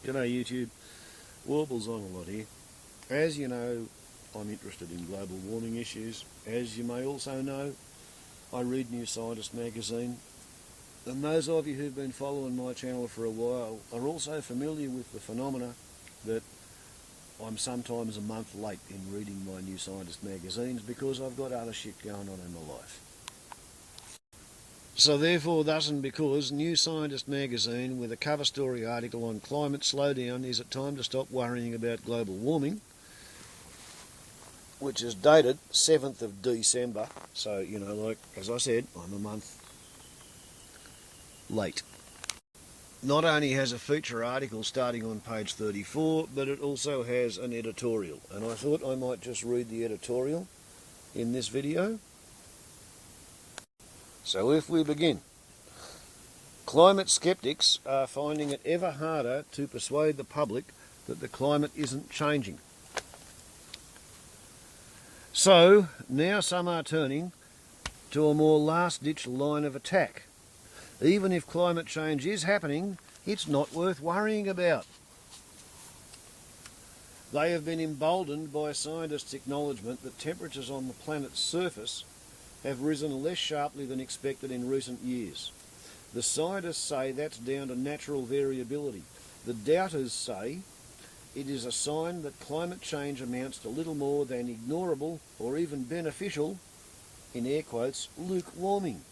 G'day YouTube, Warbles on a lot here. As you know, I'm interested in global warming issues. As you may also know, I read New Scientist magazine, and those of you who've been following my channel for a while are also familiar with the phenomena that I'm sometimes a month late in reading my New Scientist magazines because I've got other shit going on in my life. So therefore, thus and because, New Scientist magazine with a cover story article on climate slowdown, is it time to stop worrying about global warming, which is dated 7th of December, so, you know, like, as I said, I'm a month late. Not only has a feature article starting on page 34, but it also has an editorial, and I thought I might just read the editorial in this video. So if we begin, climate skeptics are finding it ever harder to persuade the public that the climate isn't changing. So now some are turning to a more last-ditch line of attack. Even if climate change is happening, it's not worth worrying about. They have been emboldened by scientists' acknowledgement that temperatures on the planet's surface have risen less sharply than expected in recent years. The scientists say that's down to natural variability. The doubters say it is a sign that climate change amounts to little more than ignorable or even beneficial, in air quotes, lukewarming.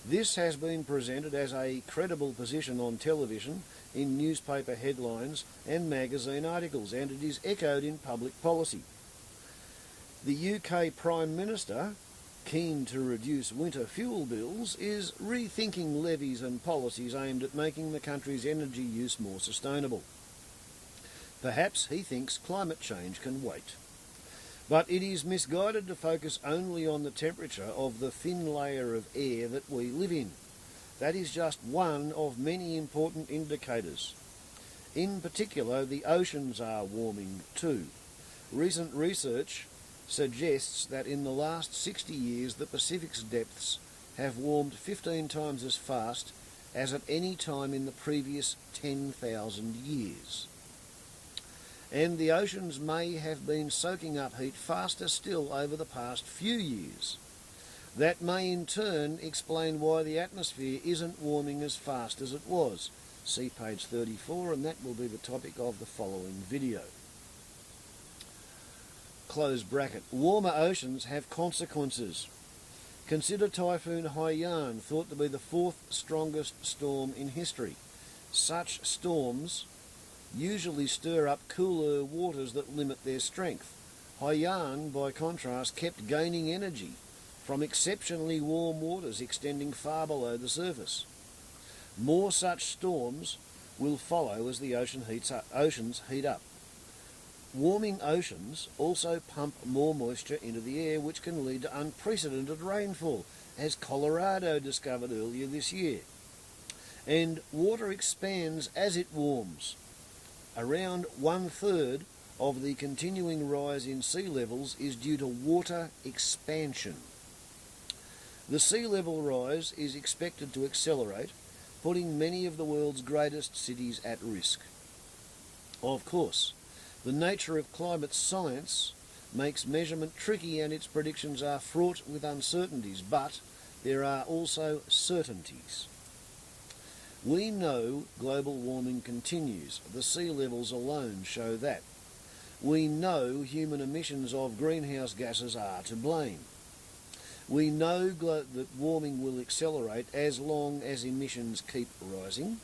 This has been presented as a credible position on television, in newspaper headlines and magazine articles, and it is echoed in public policy. The UK Prime Minister, keen to reduce winter fuel bills, is rethinking levies and policies aimed at making the country's energy use more sustainable. Perhaps he thinks climate change can wait. But it is misguided to focus only on the temperature of the thin layer of air that we live in. That is just one of many important indicators. In particular, the oceans are warming too. Recent research suggests that in the last 60 years the Pacific's depths have warmed 15 times as fast as at any time in the previous 10,000 years. And the oceans may have been soaking up heat faster still over the past few years. That may in turn explain why the atmosphere isn't warming as fast as it was. See page 34, and that will be the topic of the following video. Close bracket. Warmer oceans have consequences. Consider Typhoon Haiyan, thought to be the fourth strongest storm in history. Such storms usually stir up cooler waters that limit their strength. Haiyan, by contrast, kept gaining energy from exceptionally warm waters extending far below the surface. More such storms will follow as the oceans heat up. Warming oceans also pump more moisture into the air, which can lead to unprecedented rainfall, as Colorado discovered earlier this year. And water expands as it warms. Around 1/3 of the continuing rise in sea levels is due to water expansion. The sea level rise is expected to accelerate, putting many of the world's greatest cities at risk. Of course, the nature of climate science makes measurement tricky, and its predictions are fraught with uncertainties, but there are also certainties. We know global warming continues. The sea levels alone show that. We know human emissions of greenhouse gases are to blame. We know that warming will accelerate as long as emissions keep rising.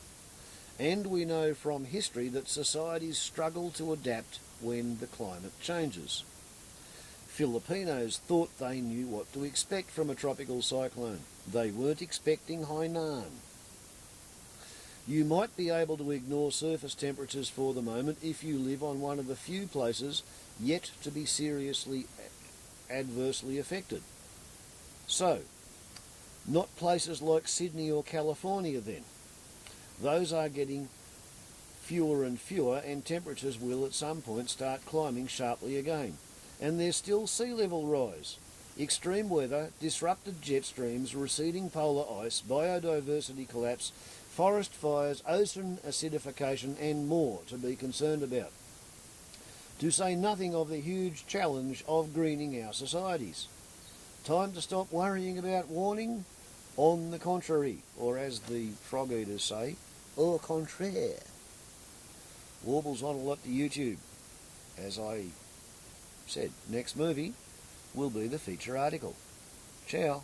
And we know from history that societies struggle to adapt when the climate changes. Filipinos thought they knew what to expect from a tropical cyclone. They weren't expecting Haiyan. You might be able to ignore surface temperatures for the moment if you live on one of the few places yet to be seriously adversely affected. So, not places like Sydney or California then. Those are getting fewer and fewer, and temperatures will at some point start climbing sharply again. And there's still sea level rise. Extreme weather, disrupted jet streams, receding polar ice, biodiversity collapse, forest fires, ocean acidification and more to be concerned about. To say nothing of the huge challenge of greening our societies. Time to stop worrying about warning? On the contrary, or as the frog eaters say, au contraire. Warbles on a lot to YouTube. As I said, next movie will be the feature article. Ciao.